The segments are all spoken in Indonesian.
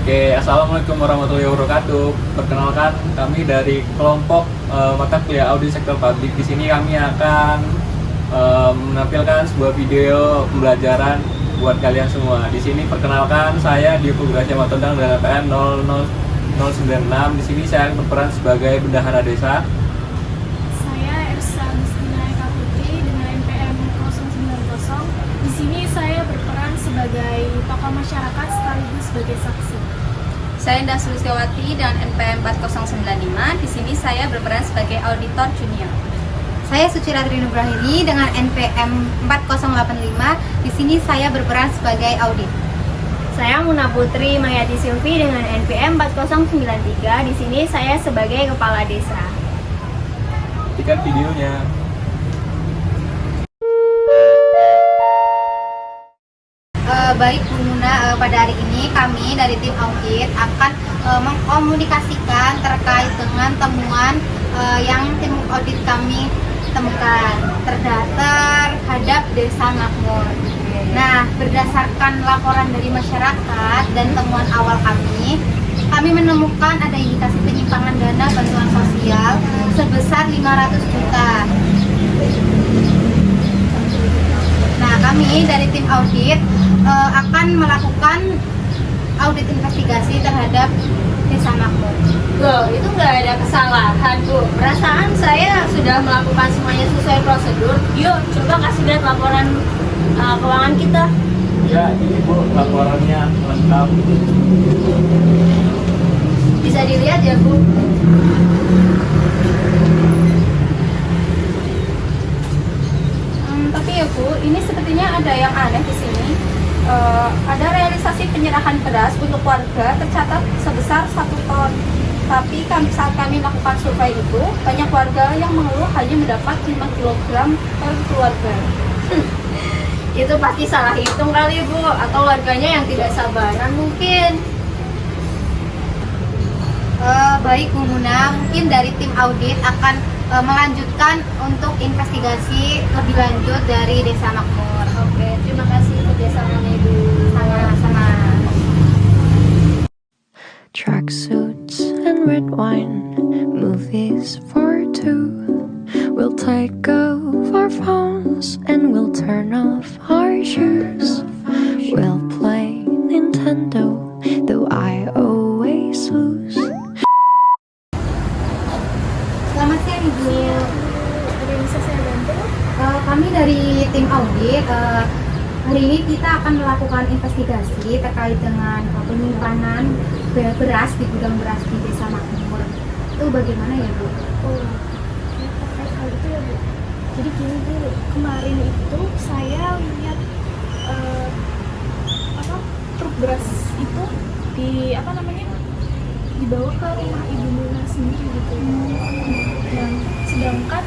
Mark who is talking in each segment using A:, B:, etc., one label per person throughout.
A: Oke, assalamualaikum warahmatullahi wabarakatuh. Perkenalkan, kami dari kelompok mata kuliah audit sektor publik. Di sini kami akan menampilkan sebuah video pembelajaran buat kalian semua. Di sini perkenalkan, saya Diogo Gracia Matodang dari PN 00096. Di sini saya berperan sebagai bendahara desa.
B: Saya Ersa Agustina Eka Putri dengan NPM 090. Di sini saya berperan sebagai tokoh masyarakat sekaligus sebagai saksi.
C: Saya Indah Sulistiawati dengan NPM 4095. Di sini saya berperan sebagai auditor junior.
D: Saya Suciratri Nugrahini dengan NPM 4085. Di sini saya berperan sebagai audit.
E: Saya Muna Putri Mayati Silvi dengan NPM 4093. Di sini saya sebagai kepala desa.
A: Nantikan videonya.
D: Baik Bu Muna, pada hari ini kami dari tim audit akan mengkomunikasikan terkait dengan temuan yang tim audit kami temukan terhadap Desa Makmur. Nah, berdasarkan laporan dari masyarakat dan temuan awal kami menemukan ada indikasi penyimpangan dana bantuan sosial sebesar 500 juta. Nah, kami dari tim audit akan melakukan audit investigasi terhadap Desa Makmur.
E: Loh, itu nggak ada kesalahan, Bu. Perasaan saya sudah melakukan semuanya sesuai prosedur. Yuk, coba kasih lihat laporan keuangan kita.
A: Ya, ini Bu, laporannya lengkap.
E: Bisa dilihat ya, Bu.
C: Tapi ya Bu, ini sepertinya ada yang aneh di sini. Ada realisasi penyerahan beras untuk warga tercatat sebesar 1 ton. Tapi saat kami melakukan survei itu, banyak warga yang mengeluh hanya mendapat 5 kg per keluarga.
E: Itu pasti salah hitung kali, Bu. Atau warganya yang tidak sabaran mungkin.
D: Baik Bu Muna, mungkin dari tim audit akan melanjutkan untuk investigasi lebih lanjut dari Desa Makmur.
E: Oke, terima kasih kerjasamanya, Ibu.
D: Sama-sama.
F: Tracksuits and red wine, movies for two. We'll take off our phones and we'll turn off our shoes. We'll play Nintendo, though I always lose.
D: Selamat siang Ibu.
B: Ada yang bisa saya bantu?
D: Kami dari tim audit hari ini kita akan melakukan investigasi terkait dengan penyimpanan beras di gudang beras di Desa Makmur. Itu bagaimana ya Bu?
B: Oh, ya, terkait hal itu ya Bu. Jadi gini Bu, kemarin itu saya lihat truk beras itu dibawa ke rumah Ibu Muna sendiri gitu. Dan sedangkan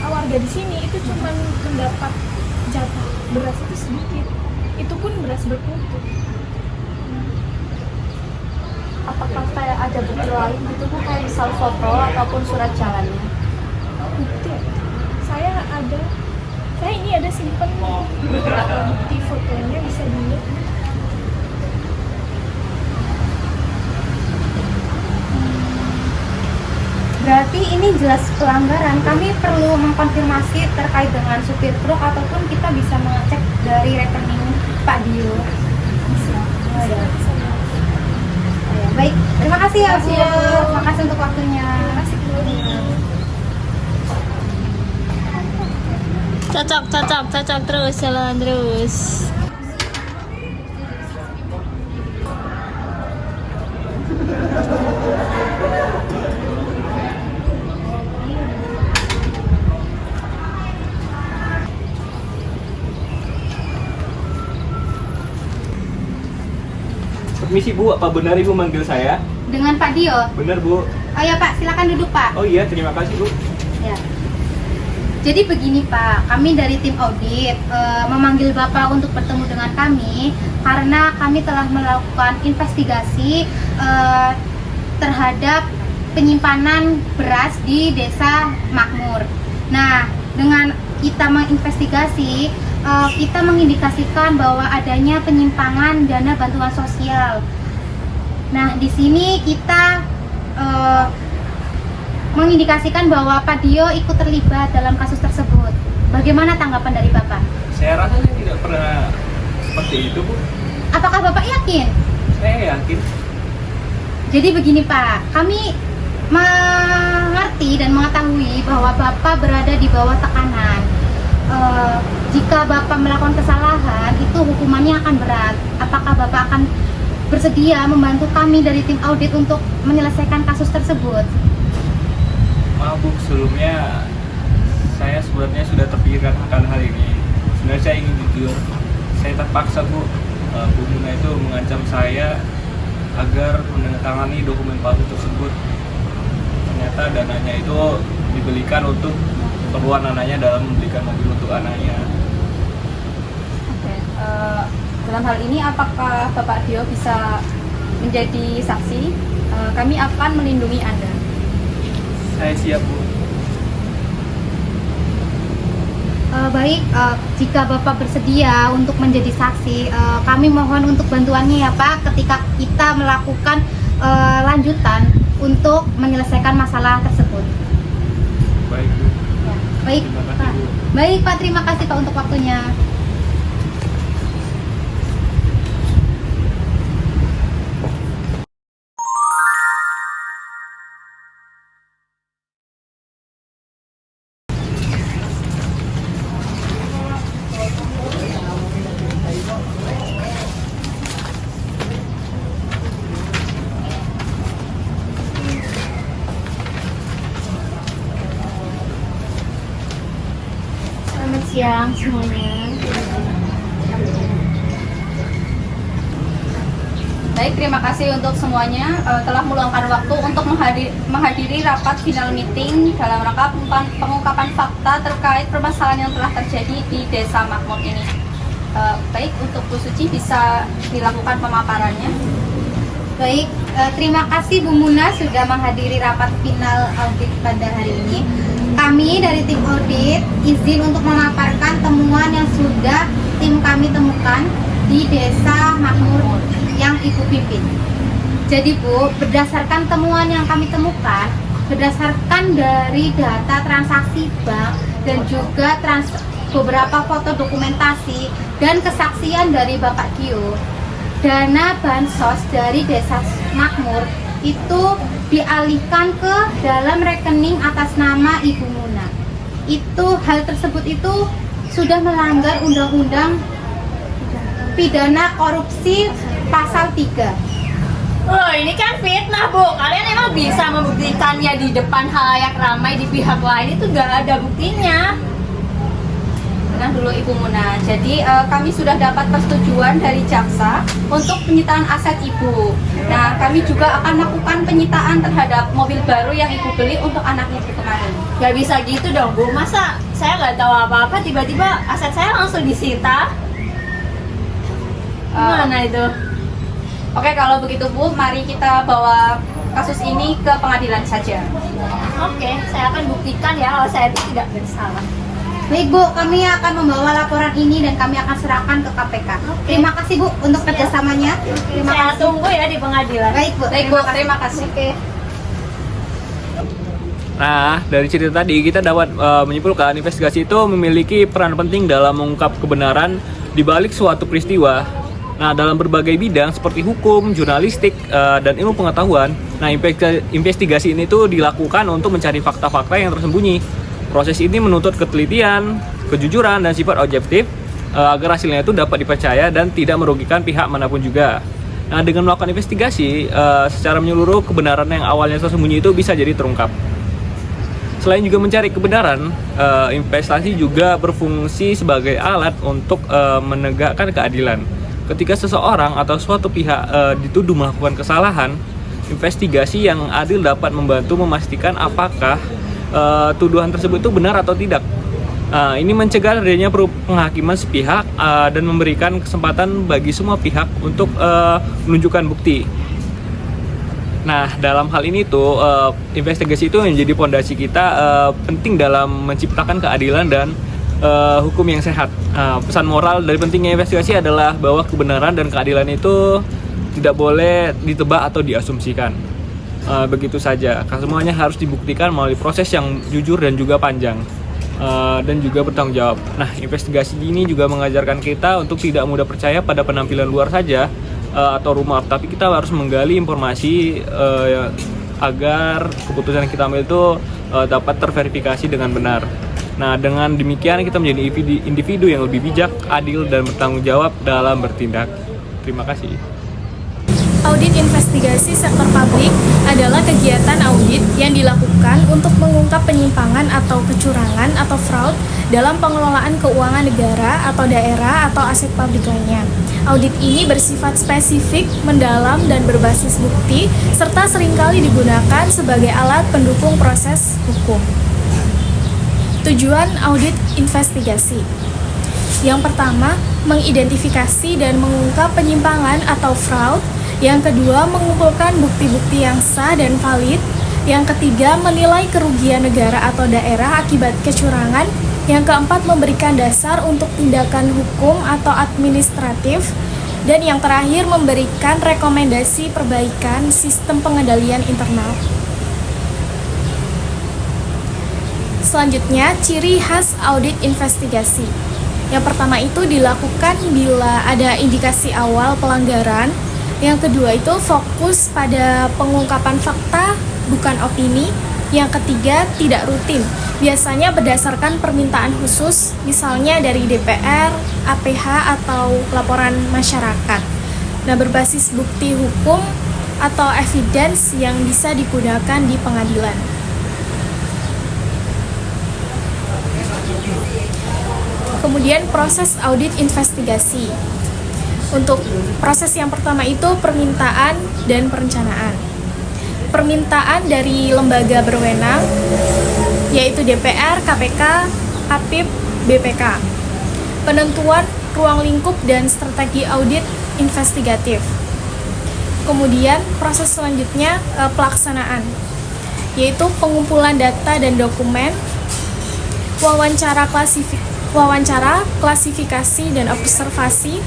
B: warga di sini itu cuma mendapat jatah beras itu sedikit. Itu pun beras berputu.
C: Apakah kayak ada bukti lain gitu Bu, kayak misal foto ataupun surat jalannya?
B: Bukti saya ini ada simpen bukti fotonya, bisa dilihat.
D: Berarti ini jelas pelanggaran. Kami perlu mengkonfirmasi terkait dengan supir truk ataupun kita bisa mengecek dari rekening Pak Dio. Bisa. Oh, ya. Baik, terima kasih ya Bu. Terima kasih untuk waktunya. Terima kasih Bu.
E: Cocok terus, jalan terus.
A: Permisi Bu, apa benar Ibu manggil saya?
D: Dengan Pak Dio.
A: Benar Bu.
D: Oh ya Pak, silakan duduk Pak.
A: Oh iya, terima kasih Bu.
D: Ya. Jadi begini Pak, kami dari tim audit memanggil Bapak untuk bertemu dengan kami karena kami telah melakukan investigasi terhadap penyimpanan beras di Desa Makmur. Nah, dengan kita menginvestigasi, kita mengindikasikan bahwa adanya penyimpangan dana bantuan sosial. Nah, di sini kita mengindikasikan bahwa Pak Dio ikut terlibat dalam kasus tersebut. Bagaimana tanggapan dari Bapak?
A: Saya rasa saya tidak pernah seperti itu, Bu.
D: Apakah Bapak yakin?
A: Saya yakin.
D: Jadi begini Pak, kami mengerti dan mengetahui bahwa Bapak berada di bawah tekanan. Jika Bapak melakukan kesalahan, itu hukumannya akan berat. Apakah Bapak akan bersedia membantu kami dari tim audit untuk menyelesaikan kasus tersebut?
A: Maaf Bu, sebelumnya saya sebenarnya sudah terpikirkan akan hal ini. Sebenarnya saya ingin jujur, saya terpaksa Bu. Bu Muna itu mengancam saya agar menandatangani dokumen palsu tersebut. Ternyata dananya itu dibelikan untuk keperluan anaknya dalam membelikan mobil untuk anaknya.
C: Oke, dalam hal ini apakah Bapak Dio bisa menjadi saksi? Kami akan melindungi Anda.
A: Saya siap Bu.
D: Baik, jika Bapak bersedia untuk menjadi saksi, kami mohon untuk bantuannya ya Pak ketika kita melakukan lanjutan untuk menyelesaikan masalah tersebut.
A: Baik Bu.
D: Ya. Baik
A: Terima kasih,
D: Pak.
A: Bu.
D: Baik Pak, terima kasih Pak untuk waktunya.
E: Selamat siang semuanya.
C: Baik, terima kasih untuk semuanya telah meluangkan waktu untuk menghadiri rapat final meeting dalam rangka pengungkapan fakta terkait permasalahan yang telah terjadi di Desa Makmur ini. Baik, untuk Bu Suci bisa dilakukan pemaparannya.
D: Baik, terima kasih Bu Muna sudah menghadiri rapat final audit pada hari ini. Kami dari tim audit izin untuk memaparkan temuan yang sudah tim kami temukan di Desa Makmur yang Ibu pimpin. Jadi Bu, berdasarkan temuan yang kami temukan, berdasarkan dari data transaksi bank dan juga beberapa foto dokumentasi dan kesaksian dari Bapak Dio, dana bansos dari Desa Makmur itu dialihkan ke dalam rekening atas nama Ibu Muna. Hal tersebut itu sudah melanggar undang-undang pidana korupsi pasal 3.
E: Loh, ini kan fitnah, Bu. Kalian emang bisa membuktikannya di depan halayak ramai di pihak lain, itu nggak ada buktinya.
C: Tenang dulu Ibu Muna. Jadi kami sudah dapat persetujuan dari jaksa untuk penyitaan aset Ibu. Nah, kami juga akan melakukan penyitaan terhadap mobil baru yang Ibu beli untuk anak Ibu kemarin.
E: Gak bisa gitu dong, Bu. Masa saya nggak tahu apa-apa, tiba-tiba aset saya langsung disita? Gimana itu?
C: Oke, kalau begitu Bu, mari kita bawa kasus ini ke pengadilan saja.
E: Oke, saya akan buktikan ya kalau saya itu tidak bersalah.
D: Baik Bu, kami akan membawa laporan ini dan kami akan serahkan ke KPK. Terima kasih Bu untuk kerjasamanya. Terima
E: Saya
D: kasih.
E: tunggu ya di pengadilan.
D: Baik Bu,
C: Baik Bu, terima kasih.
A: Nah, dari cerita tadi kita dapat menyimpulkan investigasi itu memiliki peran penting dalam mengungkap kebenaran di balik suatu peristiwa. Nah, dalam berbagai bidang seperti hukum, jurnalistik, dan ilmu pengetahuan, nah investigasi ini tuh dilakukan untuk mencari fakta-fakta yang tersembunyi. Proses ini menuntut ketelitian, kejujuran, dan sifat objektif agar hasilnya itu dapat dipercaya dan tidak merugikan pihak manapun juga. Nah, dengan melakukan investigasi secara menyeluruh, kebenaran yang awalnya tersembunyi itu bisa jadi terungkap. Selain juga mencari kebenaran, investasi juga berfungsi sebagai alat untuk menegakkan keadilan. Ketika seseorang atau suatu pihak dituduh melakukan kesalahan, investigasi yang adil dapat membantu memastikan apakah tuduhan tersebut itu benar atau tidak. Ini mencegah adanya penghakiman sepihak dan memberikan kesempatan bagi semua pihak untuk menunjukkan bukti. Nah, dalam hal ini tuh investigasi itu menjadi pondasi kita penting dalam menciptakan keadilan dan hukum yang sehat. Pesan moral dari pentingnya investigasi adalah bahwa kebenaran dan keadilan itu tidak boleh ditebak atau diasumsikan. Begitu saja, semuanya harus dibuktikan melalui proses yang jujur dan juga panjang, dan juga bertanggung jawab. Nah, investigasi ini juga mengajarkan kita untuk tidak mudah percaya pada penampilan luar saja atau rumor, tapi kita harus menggali informasi agar keputusan yang kita ambil itu dapat terverifikasi dengan benar. Nah, dengan demikian kita menjadi individu yang lebih bijak, adil, dan bertanggung jawab dalam bertindak. Terima kasih.
B: Audit investigasi sektor publik adalah kegiatan audit yang dilakukan untuk mengungkap penyimpangan atau kecurangan atau fraud dalam pengelolaan keuangan negara atau daerah atau aset publik lainnya. Audit ini bersifat spesifik, mendalam, dan berbasis bukti, serta seringkali digunakan sebagai alat pendukung proses hukum. Tujuan audit investigasi. Yang pertama, mengidentifikasi dan mengungkap penyimpangan atau fraud. Yang kedua, mengumpulkan bukti-bukti yang sah dan valid. Yang ketiga, menilai kerugian negara atau daerah akibat kecurangan. Yang keempat, memberikan dasar untuk tindakan hukum atau administratif. Dan yang terakhir, memberikan rekomendasi perbaikan sistem pengendalian internal. Selanjutnya, ciri khas audit investigasi. Yang pertama itu dilakukan bila ada indikasi awal pelanggaran. Yang kedua itu fokus pada pengungkapan fakta, bukan opini. Yang ketiga, tidak rutin. Biasanya berdasarkan permintaan khusus, misalnya dari DPR, APH, atau laporan masyarakat. Nah, berbasis bukti hukum atau evidence yang bisa digunakan di pengadilan. Kemudian proses audit investigasi. Untuk proses yang pertama itu permintaan dan perencanaan. Permintaan dari lembaga berwenang, yaitu DPR, KPK, APIP, BPK. Penentuan ruang lingkup dan strategi audit investigatif. Kemudian proses selanjutnya pelaksanaan, yaitu pengumpulan data dan dokumen, wawancara, klasifikasi dan observasi,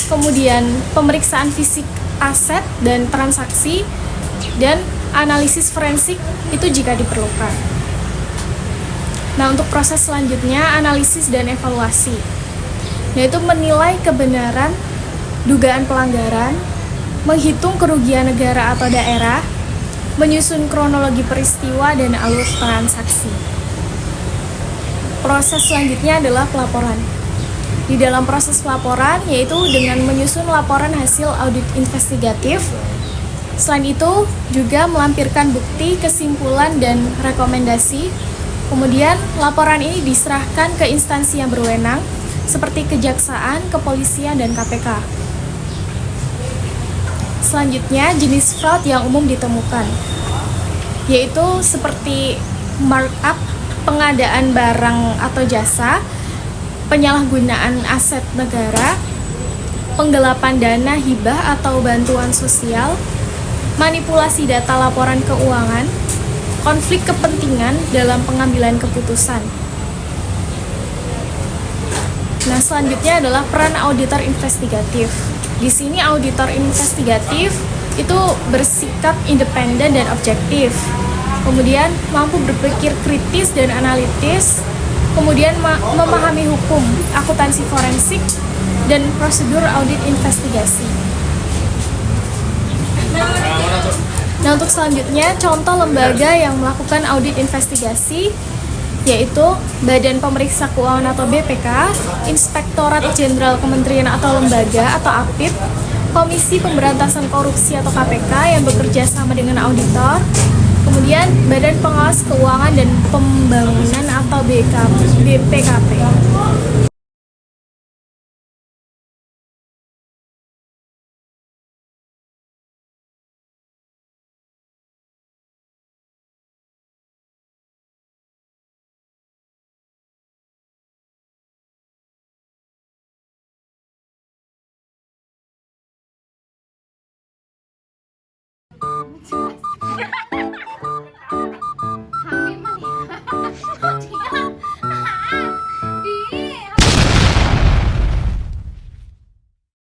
B: kemudian pemeriksaan fisik aset dan transaksi, dan analisis forensik itu jika diperlukan. Nah, untuk proses selanjutnya analisis dan evaluasi, yaitu menilai kebenaran dugaan pelanggaran, menghitung kerugian negara atau daerah, menyusun kronologi peristiwa dan alur transaksi. Proses selanjutnya adalah pelaporan. Di dalam proses pelaporan, yaitu dengan menyusun laporan hasil audit investigatif. Selain itu, juga melampirkan bukti, kesimpulan, dan rekomendasi. Kemudian, laporan ini diserahkan ke instansi yang berwenang, seperti Kejaksaan, Kepolisian, dan KPK. Selanjutnya, jenis fraud yang umum ditemukan, yaitu seperti markup, pengadaan barang atau jasa, penyalahgunaan aset negara, penggelapan dana hibah atau bantuan sosial, manipulasi data laporan keuangan, konflik kepentingan dalam pengambilan keputusan. Nah, selanjutnya adalah peran auditor investigatif. Di sini auditor investigatif itu bersikap independen dan objektif. Kemudian mampu berpikir kritis dan analitis, kemudian memahami hukum, akuntansi forensik, dan prosedur audit investigasi. Nah, untuk selanjutnya, contoh lembaga yang melakukan audit investigasi yaitu Badan Pemeriksa Keuangan atau BPK, Inspektorat Jenderal Kementerian atau Lembaga atau APIP, Komisi Pemberantasan Korupsi atau KPK yang bekerja sama dengan auditor, kemudian Badan Pengawas Keuangan dan Pembangunan atau BPKP.